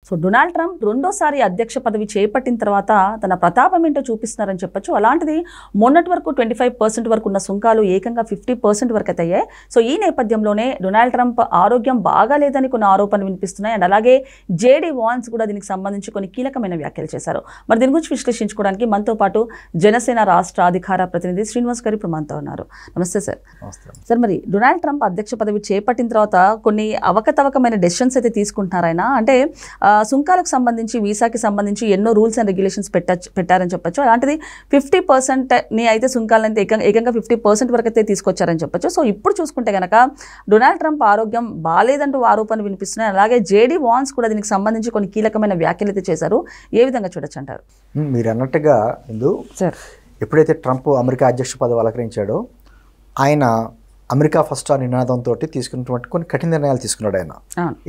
So Donald Trump రెండోసారి అధ్యక్ష పదవి చేపట్టిన తర్వాత తన ప్రతాపం ఏంటో చూపిస్తున్నారని చెప్పొచ్చు. అలాంటిది మొన్నటి వరకు 25% వరకు ఉన్న సుంకాలు ఏకంగా 50% వరకు అయితే అయ్యాయి. సో ఈ నేపథ్యంలోనే డొనాల్డ్ ట్రంప్ ఆరోగ్యం బాగాలేదని కొన్ని ఆరోపణలు వినిపిస్తున్నాయి. అండ్ అలాగే జేడీ వాన్స్ కూడా దీనికి సంబంధించి కొన్ని కీలకమైన వ్యాఖ్యలు చేశారు. మరి దీని గురించి విశ్లేషించుకోవడానికి మనతో పాటు జనసేన రాష్ట్ర అధికార ప్రతినిధి శ్రీనివాస్ గారు ఇప్పుడు మనతో ఉన్నారు. నమస్తే సార్. సార్, మరి డొనాల్డ్ ట్రంప్ అధ్యక్ష పదవి చేపట్టిన తర్వాత కొన్ని అవకతవకమైన డెసిషన్స్ అయితే తీసుకుంటున్నారు ఆయన. అంటే సుంకాలకు సంబంధించి, వీసాకి సంబంధించి ఎన్నో రూల్స్ అండ్ రెగ్యులేషన్స్ పెట్టారని చెప్పొచ్చు. అలాంటిది 50%ని అయితే సుంకాలను ఏకంగా 50% వరకు అయితే తీసుకొచ్చారని చెప్పొచ్చు. సో ఇప్పుడు చూసుకుంటే కనుక డొనాల్డ్ ట్రంప్ ఆరోగ్యం బాలేదంటూ ఆరోపణలు వినిపిస్తున్నాయి. అలాగే జేడీ వాన్స్ కూడా దీనికి సంబంధించి కొన్ని కీలకమైన వ్యాఖ్యలు అయితే చేశారు. ఏ విధంగా చూడొచ్చు అంటారు? మీరు అన్నట్టుగా సార్, ఎప్పుడైతే ట్రంప్ అమెరికా అధ్యక్ష పదవి అలంకరించాడో ఆయన అమెరికా ఫస్ట్ ఆ నినాదంతో తీసుకున్నటువంటి కొన్ని కఠిన నిర్ణయాలు తీసుకున్నాడు. ఆయన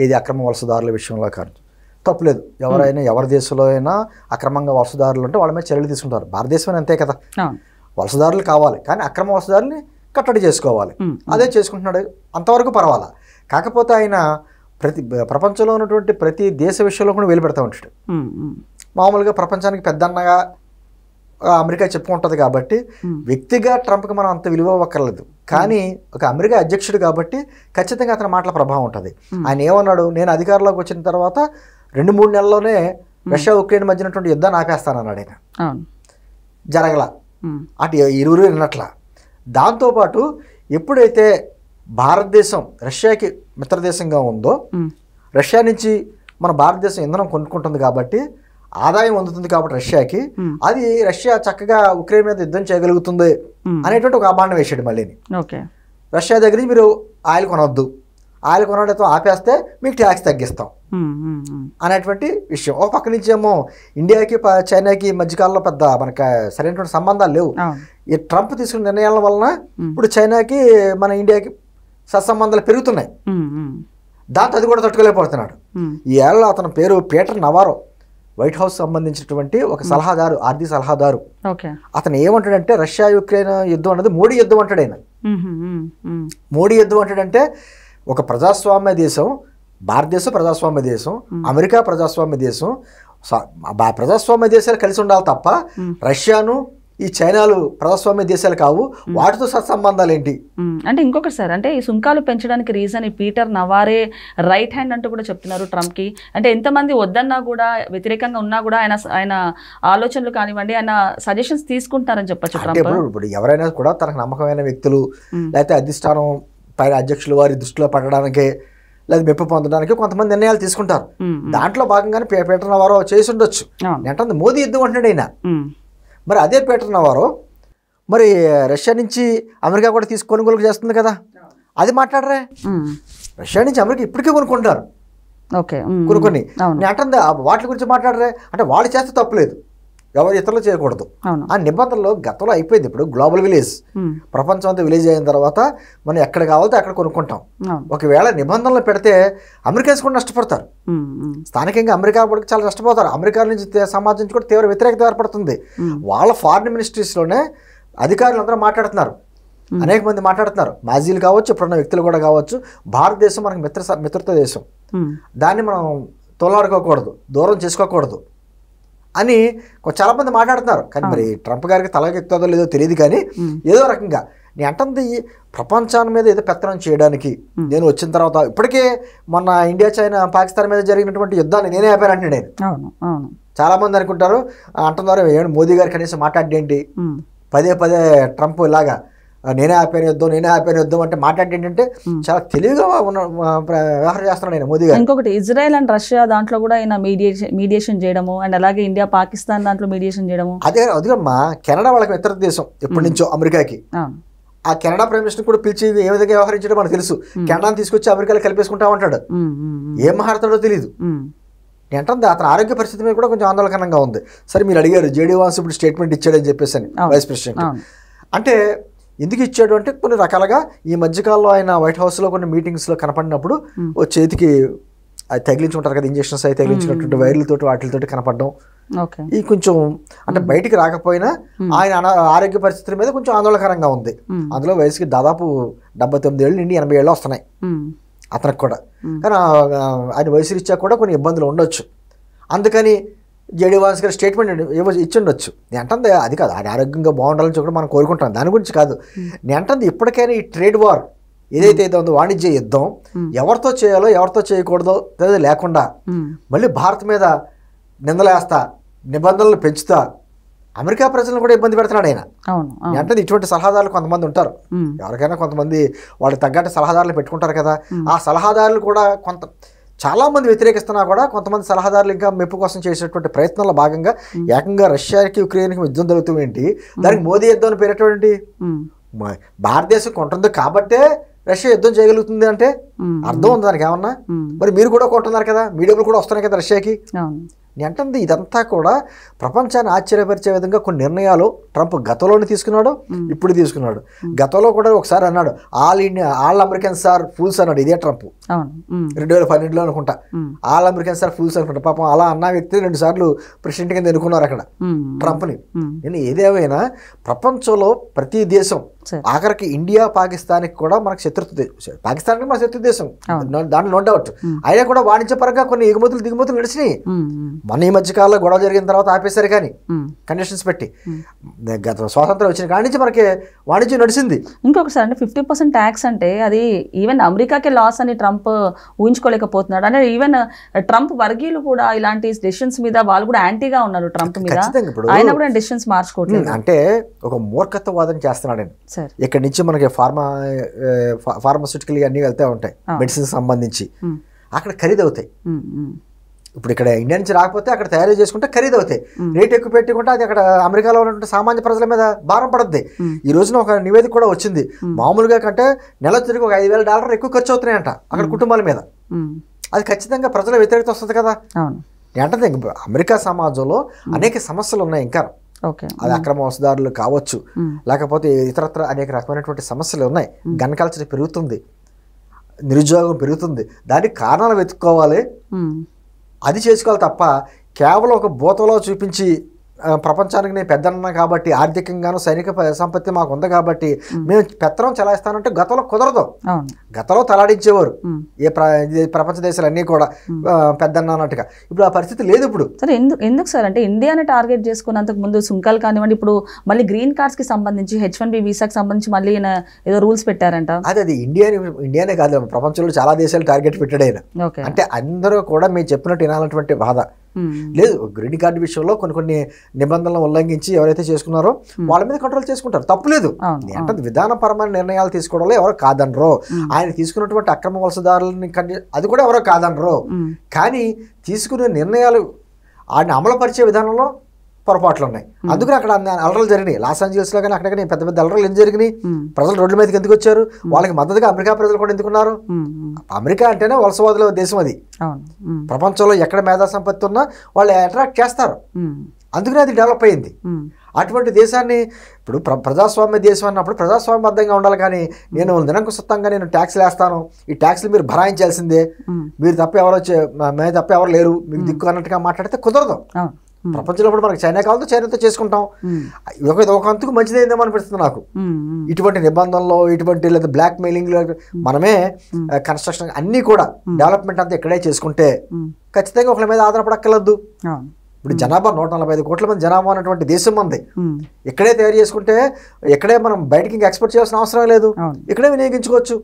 ఏది అక్రమ వలసదారుల విషయంలో కాదు, తప్పులేదు. ఎవరైనా ఎవరి దేశంలో అయినా అక్రమంగా వలసదారులు ఉంటే వాళ్ళ మీద చర్యలు తీసుకుంటారు. భారతదేశం అంతే కదా, వలసదారులు కావాలి కానీ అక్రమ వలసదారుల్ని కట్టడి చేసుకోవాలి. అదే చేసుకుంటున్నాడు, అంతవరకు పర్వాలా. కాకపోతే ఆయన ప్రపంచంలో ఉన్నటువంటి ప్రతి దేశ విషయంలో కూడా వేలు పెడతా ఉంటాడు. మామూలుగా ప్రపంచానికి పెద్దన్నగా అమెరికా చెప్పుకుంటుంది కాబట్టి వ్యక్తిగా ట్రంప్కి మనం అంత విలువ ఇవ్వక్కర్లేదు. కానీ ఒక అమెరికా అధ్యక్షుడు కాబట్టి ఖచ్చితంగా అతని మాటల ప్రభావం ఉంటుంది. ఆయన ఏమన్నాడు, నేను అధికారంలోకి వచ్చిన తర్వాత 2-3 నెలల్లోనే రష్యా ఉక్రెయిన్ మధ్యనటువంటి యుద్ధాన్ని ఆపేస్తానన్నాడు ఆయన. జరగల, అటు ఇరువురు విన్నట్ల. దాంతోపాటు ఎప్పుడైతే భారతదేశం రష్యాకి మిత్రదేశంగా ఉందో, రష్యా నుంచి మన భారతదేశం ఇంధనం కొనుక్కుంటుంది కాబట్టి ఆదాయం అందుతుంది కాబట్టి రష్యాకి, అది రష్యా చక్కగా ఉక్రెయిన్ మీద యుద్ధం చేయగలుగుతుంది అనేటువంటి ఒక అభాండం వేసాడు. మళ్ళీ రష్యా దగ్గర నుంచి మీరు ఆయిల్ కొనవద్దు, ఆయిల్ కొనడంతో ఆపేస్తే మీకు ట్యాక్స్ తగ్గిస్తాం అనేటువంటి విషయం. ఒక పక్క నుంచి ఏమో ఇండియాకి చైనాకి మధ్యకాలంలో పెద్ద మనకి సరైనటువంటి సంబంధాలు లేవు. ఈ ట్రంప్ తీసుకున్న నిర్ణయాల వలన ఇప్పుడు చైనాకి మన ఇండియాకి సత్సంబంధాలు పెరుగుతున్నాయి. దాంతో అది కూడా తట్టుకోలేకపోతున్నాడు. ఈ ఏళ్ళ అతని పేరు పీటర్ నవారో, వైట్ హౌస్ సంబంధించినటువంటి ఒక సలహాదారు, ఆర్థిక సలహాదారు. అతను ఏమంటాడంటే రష్యా యుక్రెయిన్ యుద్ధం అనేది మోడీ యుద్ధం అంటాడు ఆయన. మోడీ యుద్ధం అంటాడంటే ఒక ప్రజాస్వామ్య దేశం, భారతదేశం ప్రజాస్వామ్య దేశం, అమెరికా ప్రజాస్వామ్య దేశం, ప్రజాస్వామ్య దేశాలు కలిసి ఉండాలి తప్ప రష్యాను ఈ చైనాలు ప్రజాస్వామ్య దేశాలు కావు, వాటితో సత్సంబంధాలు ఏంటి అంటే. ఇంకొకటి సార్, అంటే ఈ సుంకాలు పెంచడానికి రీజన్ ఈ పీటర్ నవారే రైట్ హ్యాండ్ అంటూ కూడా చెప్తున్నారు ట్రంప్కి. అంటే ఎంతమంది వద్దన్నా కూడా, వ్యతిరేకంగా ఉన్నా కూడా ఆయన ఆలోచనలు కానివ్వండి, ఆయన సజెషన్స్ తీసుకుంటారని చెప్పచ్చు ట్రంప్. ఇప్పుడు ఎవరైనా కూడా తనకు నమ్మకమైన వ్యక్తులు లేకపోతే అధిష్టానం పైన అధ్యక్షులు వారి దృష్టిలో పడడానికి లేదా మెప్పు పొందడానికి కొంతమంది నిర్ణయాలు తీసుకుంటారు. దాంట్లో భాగంగానే పీటర్ నవారో చేసి ఉండొచ్చు. అంటే మోదీ యుద్ధం అంటాడు ఆయన. మరి అదే పీటర్ నవారో మరి రష్యా నుంచి అమెరికా కూడా కొనుగోలు చేస్తుంది కదా, అది మాట్లాడరే. రష్యా నుంచి అమెరికా ఇప్పటికే కొనుక్కుంటారు కొనుక్కొని. నేను అంటుంది వాటి గురించి మాట్లాడరే. అంటే వాళ్ళు చేస్తే తప్పులేదు, ఎవరు ఇతరులు చేయకూడదు. ఆ నిబంధనలు గతంలో అయిపోయింది. ఇప్పుడు గ్లోబల్ విలేజ్, ప్రపంచం అంతా విలేజ్ అయిన తర్వాత మనం ఎక్కడ కావాలో అక్కడ కొనుక్కుంటాం. ఒకవేళ నిబంధనలు పెడితే అమెరికన్స్ కూడా నష్టపడతారు. స్థానికంగా అమెరికా కూడా చాలా నష్టపోతారు. అమెరికా నుంచి సమాజం నుంచి కూడా తీవ్ర వ్యతిరేకత ఏర్పడుతుంది. వాళ్ళ ఫారిన్ మినిస్ట్రీస్లోనే అధికారులు అందరూ మాట్లాడుతున్నారు, అనేక మంది మాట్లాడుతున్నారు. మాజీలు కావచ్చు, ఇప్పుడున్న వ్యక్తులు కూడా కావచ్చు. భారతదేశం మనకి మిత్రత్వ దేశం, దాన్ని మనం తోలాడుకోకూడదు, దూరం చేసుకోకూడదు అని చాలామంది మాట్లాడుతున్నారు. కానీ మరి ట్రంప్ గారికి తలకెక్కుతుందో లేదో తెలియదు. కానీ ఏదో రకంగా నేను అంటుంది ప్రపంచాన్ని మీద ఏదో పెత్తనం చేయడానికి నేను వచ్చిన తర్వాత, ఇప్పటికే మొన్న ఇండియా చైనా పాకిస్తాన్ మీద జరిగినటువంటి యుద్ధాన్ని నేనే ఆపానంటే నేను. చాలా మంది అనుకుంటారు, అంటున్నారు ఏమంటే మోదీ గారు కనీసం మాట్లాడేంటి, పదే ట్రంప్ ఇలాగా నేనే ఆపాను యుద్ధం అంటే మాట్లాడేంటంటే చాలా తెలివిగా వ్యవహారం చేస్తున్నాడు ఆయన మోదీ గారు. ఇంకొకటి ఇజ్రాయెల్ అండ్ రష్యా దాంట్లో కూడా ఆయన మీడియేషన్ చేయడము, అండ్ అలాగే ఇండియా పాకిస్తాన్ దాంట్లో మీడియేషన్ చేయడము. అదిగమ్మా కెనడా వాళ్ళకి మిత్ర దేశం ఎప్పటి నుంచో అమెరికాకి. ఆ కెనడా ప్రైమ్ మినిస్టర్ కూడా పిలిచి ఏ విధంగా వ్యవహరించడం మనకు తెలుసు. కెనడాని తీసుకొచ్చి అమెరికాలో కలిపేసుకుంటా ఉంటాడు, ఏం మాట్లాడతాడో తెలియదు. నేను అంటే అతని ఆరోగ్య పరిస్థితి మీద కూడా కొంచెం ఆందోళనకరంగా ఉంది. సరే, మీరు అడిగారు జేడీ వాన్స్ ఇప్పుడు స్టేట్మెంట్ ఇచ్చాడని చెప్పేసి వైస్ ప్రెసిడెంట్. అంటే ఎందుకు ఇచ్చాడు అంటే కొన్ని రకాలుగా ఈ మధ్యకాలంలో ఆయన వైట్ హౌస్లో కొన్ని మీటింగ్స్లో కనపడినప్పుడు ఓ చేతికి అది తగిలించుకుంటారు కదా, ఇంజక్షన్స్ అవి తగిలించినటువంటి వైర్లతోటి వాటితోటి కనపడడం, ఈ కొంచెం అంటే బయటికి రాకపోయినా ఆయన ఆరోగ్య పరిస్థితుల మీద కొంచెం ఆందోళనకరంగా ఉంది. అందులో వయసుకి దాదాపు 79 ఏళ్ళు నుండి 80 ఏళ్ళు వస్తున్నాయి అతనికి కూడా. కానీ ఆయన వయసు రీత్యా కూడా కొన్ని ఇబ్బందులు ఉండొచ్చు. అందుకని జేడీ వాన్స్ గారు స్టేట్మెంట్ ఇచ్చిండొచ్చు. నేను అంటుంది అది కాదు, ఆయన ఆరోగ్యంగా బాగుండాలని చెప్పి మనం కోరుకుంటాం, దాని గురించి కాదు. నేను అంటుంది ఇప్పటికైనా ఈ ట్రేడ్ వార్ ఏదైతే ఉందో వాణిజ్య యుద్ధం ఎవరితో చేయాలో ఎవరితో చేయకూడదో లేకుండా మళ్ళీ భారత్ మీద నిందలేస్తా, నిబంధనలు పెంచుతా అమెరికా ప్రజలను కూడా ఇబ్బంది పెడుతున్నాడు ఆయన. అంటే ఇటువంటి సలహాదారులు కొంతమంది ఉంటారు, ఎవరికైనా కొంతమంది వాళ్ళకి తగ్గట్టు సలహాదారులు పెట్టుకుంటారు కదా. ఆ సలహాదారులు కూడా చాలా మంది వ్యతిరేకిస్తున్నా కూడా కొంతమంది సలహాదారులు ఇంకా మెప్పు కోసం చేసేటువంటి ప్రయత్నంలో భాగంగా ఏకంగా రష్యాకి యుక్రెయిన్కి యుద్ధం జరుగుతుంది ఏంటి, దానికి మోదీ యుద్ధం అని పేరేటువంటి భారతదేశం కొంటుంది కాబట్టే రష్యా యుద్ధం చేయగలుగుతుంది అంటే అర్థం ఉంది దానికి ఏమన్నా? మరి మీరు కూడా కొంటున్నారు కదా, మీ డబ్బులు కూడా వస్తున్నాయి కదా రష్యాకి. అంటే ఇదంతా కూడా ప్రపంచాన్ని ఆశ్చర్యపరిచే విధంగా కొన్ని నిర్ణయాలు ట్రంప్ గతంలోనే తీసుకున్నాడు, ఇప్పుడు తీసుకున్నాడు. గతంలో కూడా ఒకసారి అన్నాడు ఆల్ అమెరికన్స్ ఆర్ ఫూల్స్ అన్నాడు, ఇదే ట్రంప్ 2012లో అనుకుంటా. ఆల్ అమెరికన్స్ ఆర్ ఫూల్స్ అనుకుంటా. పాపం అలా అన్న వ్యక్తి 2 సార్లు ప్రెసిడెంట్ కింద ఎన్నుకున్నారు అక్కడ ట్రంప్ని. నేను ఏదేమైనా ప్రపంచంలో ప్రతి దేశం ఆఖరికి ఇండియా పాకిస్తాన్కి కూడా మనకు శత్రుత్వ, పాకిస్తాన్ మన శత్రు దేశం దాంట్లో నో డౌట్. అయినా కూడా వాణిజ్యపరంగా కొన్ని ఎగుమతులు దిగుమతులు నడిచినాయి. మన ఈ మధ్యకాలంలో గొడవ జరిగిన తర్వాత ఆపేశారు కానీ కండిషన్స్ పెట్టి, గత స్వాతంత్రం వచ్చిన కాడి నుంచి మనకి వాణిజ్యం నడిచింది. ఇంకొకసారి అంటే 50% ట్యాక్స్ అంటే అది ఈవెన్ అమెరికాకే లాస్ అని ట్రంప్ ఊహించుకోలేకపోతున్నాడు. అంటే ఈవెన్ ట్రంప్ వర్గీయులు కూడా ఇలాంటి డెసిషన్స్ మీద వాళ్ళు కూడా యాంటీగా ఉన్నారు ట్రంప్ మీద, ఆయన కూడా డెసిషన్స్ మార్చుకోవట్లేదు. అంటే ఒక మూర్ఖత్వ వాదన చేస్తున్నాడు ఆయన. ఇక్కడ నుంచి మనకి ఫార్మాస్యూటికల్ అన్నీ వెళ్తూ ఉంటాయి, మెడిసిన్స్ సంబంధించి అక్కడ ఖరీదు అవుతాయి. ఇప్పుడు ఇక్కడ ఇండియా నుంచి రాకపోతే అక్కడ తయారు చేసుకుంటే ఖరీదు అవుతాయి, రేట్ ఎక్కువ పెట్టుకుంటే అది అక్కడ అమెరికాలో ఉన్నటువంటి సామాన్య ప్రజల మీద భారం పడుద్ది. ఈ రోజున ఒక నివేదిక కూడా వచ్చింది, మామూలుగా కంటే నెల తిరిగి ఒక $5,000 ఎక్కువ ఖర్చు అవుతున్నాయంట అక్కడ కుటుంబాల మీద. అది ఖచ్చితంగా ప్రజల వ్యతిరేకత వస్తుంది కదా. అంటే అమెరికా సమాజంలో అనేక సమస్యలు ఉన్నాయి ఇంకా, అది అక్రమ వసదారులు కావచ్చు, లేకపోతే ఇతరత్ర అనేక రకమైనటువంటి సమస్యలు ఉన్నాయి. గన్ కల్చర్ పెరుగుతుంది, నిరుద్యోగం పెరుగుతుంది, దానికి కారణాలు వెతుక్కోవాలి, అది చేసుకోవాలి తప్ప కేవలం ఒక బూతలో చూపించి ప్రపంచానికి నేను పెద్దన్నా కాబట్టి ఆర్థికంగాను సైనిక సంపత్తి మాకు ఉంది కాబట్టి మేము పెత్తనం చెలాయిస్తానంటే గతంలో కుదరదు. గతంలో తలాడించేవారు ప్రపంచ దేశాలన్నీ కూడా పెద్దన్న అన్నట్టుగా. ఇప్పుడు ఆ పరిస్థితి లేదు ఇప్పుడు. సరే ఎందుకు సార్ అంటే ఇండియాని టార్గెట్ చేసుకున్నంతకు ముందు సుంకాలు కానివ్వండి, ఇప్పుడు మళ్ళీ గ్రీన్ కార్డ్స్ కి సంబంధించి H1B వీసాకి సంబంధించి మళ్ళీ ఏదో రూల్స్ పెట్టారంట. అది ఇండియానే కాదు, ప్రపంచంలో చాలా దేశాలు టార్గెట్ పెట్టాడు ఆయన. అంటే అందరూ కూడా మేము చెప్పినట్టు వినాలన్నటువంటి బాధ లేదు. గ్రీన్ కార్డు విషయంలో కొన్ని నిబంధనలు ఉల్లంఘించి ఎవరైతే చేసుకున్నారో వాళ్ళ మీద కంట్రోల్ చేసుకుంటారు, తప్పులేదు. అంటే విధానపరమైన నిర్ణయాలు తీసుకోవడంలో ఎవరో కాదనరు, ఆయన తీసుకున్నటువంటి అక్రమ వలసదారులని అది కూడా ఎవరో కాదనరు. కానీ తీసుకునే నిర్ణయాలు ఆయన అమలుపరిచే విధానంలో పొరపాట్లు ఉన్నాయి. అందుకని అక్కడ అలరలు జరిగినాయి. లాస్ ఏంజల్స్లో కానీ అక్కడ పెద్ద పెద్ద అలరలు ఎందుకు జరిగినాయి? ప్రజలు రోడ్ల మీదకి ఎందుకు వచ్చారు? వాళ్ళకి మద్దతుగా అమెరికా ప్రజలు కూడా ఎందుకున్నారు? అమెరికా అంటేనే వలసవాదుల దేశం, అది ప్రపంచంలో ఎక్కడ మేధా సంపత్తి ఉన్నా వాళ్ళు అట్రాక్ట్ చేస్తారు, అందుకనే అది డెవలప్ అయింది. అటువంటి దేశాన్ని ఇప్పుడు ప్రజాస్వామ్య దేశం అన్నప్పుడు ప్రజాస్వామ్యబద్ధంగా ఉండాలి. కానీ నేను నిరంకుశత్వంగా నేను ట్యాక్స్లు వేస్తాను, ఈ ట్యాక్స్లు మీరు భరాయించాల్సిందే, మీరు తప్ప ఎవరో మేము తప్ప ఎవరు లేరు మీకు దిక్కు అన్నట్టుగా మాట్లాడితే కుదరదు. ప్రపంచంలో కూడా మనకి చైనా కావాలంటే చైనాతో చేసుకుంటాం. ఒక అంతకు మంచిదైందేమో అనిపిస్తుంది నాకు. ఇటువంటి నిబంధనలు, ఇటువంటి లేదా బ్లాక్ మెయిలింగ్, మనమే కన్స్ట్రక్షన్ అన్నీ కూడా డెవలప్మెంట్ అంతా ఇక్కడే చేసుకుంటే ఖచ్చితంగా ఒకళ్ళ మీద ఆధారపడక్కర్లేదు. ఇప్పుడు జనాభా 145 కోట్ల మంది జనాభా ఉన్నటువంటి దేశం మంది. ఇక్కడే తయారు చేసుకుంటే ఇక్కడే మనం బయటకి ఇంకా ఎక్స్పోర్ట్ చేయాల్సిన అవసరం లేదు, ఇక్కడే వినియోగించుకోవచ్చు.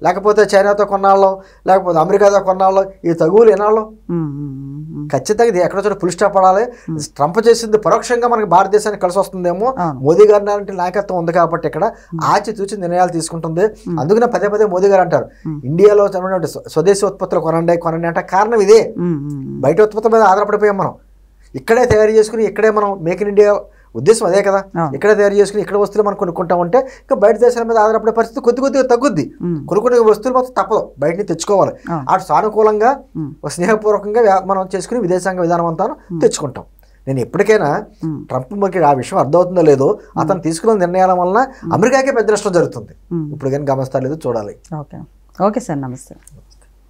లేకపోతే చైనాతో కొన్నాళ్ళు, లేకపోతే అమెరికాతో కొన్నాళ్ళు, ఈ తగువులు ఎన్నాళ్ళు ఖచ్చితంగా ఇది ఎక్కడో చోట ఫుల్ స్టాప్ పడాలి. ట్రంప్ చేసింది పరోక్షంగా మనకి భారతదేశానికి కలిసి వస్తుందేమో. మోదీ గారి లాంటి నాయకత్వం ఉంది కాబట్టి ఇక్కడ ఆచితూచి నిర్ణయాలు తీసుకుంటుంది. అందుకనే పదే పదే మోదీ గారు అంటారు ఇండియాలో స్వదేశీ ఉత్పత్తులు కొనండి అంటే కారణం ఇదే. బయట ఉత్పత్తుల మీద ఆధారపడిపోయాం మనం. ఇక్కడే తయారు చేసుకుని ఇక్కడే మనం మేక్ ఇన్ ఇండియా ఉద్దేశం అదే కదా. ఇక్కడే తయారు చేసుకుని ఇక్కడ వస్తువులు మనం కొనుక్కుంటామంటే ఇంకా బయట దేశాల మీద ఆధారపడే పరిస్థితి కొద్దిగా తగ్గుద్ది. కొన్ని వస్తువులు మాత్రం తప్పదు బయట నుంచి తెచ్చుకోవాలి. అటు సానుకూలంగా స్నేహపూర్వకంగా మనం చేసుకుని విదేశాంగ విధానం అంతా తెచ్చుకుంటాం. నేను ఎప్పటికైనా ట్రంప్ మనకి ఆ విషయం అర్థమవుతుందో లేదో, అతను తీసుకున్న నిర్ణయాల వలన అమెరికాకే పెద్ద నష్టం జరుగుతుంది. ఇప్పుడు కానీ గమనిస్తారు లేదో చూడాలి. ఓకే సార్, నమస్తే.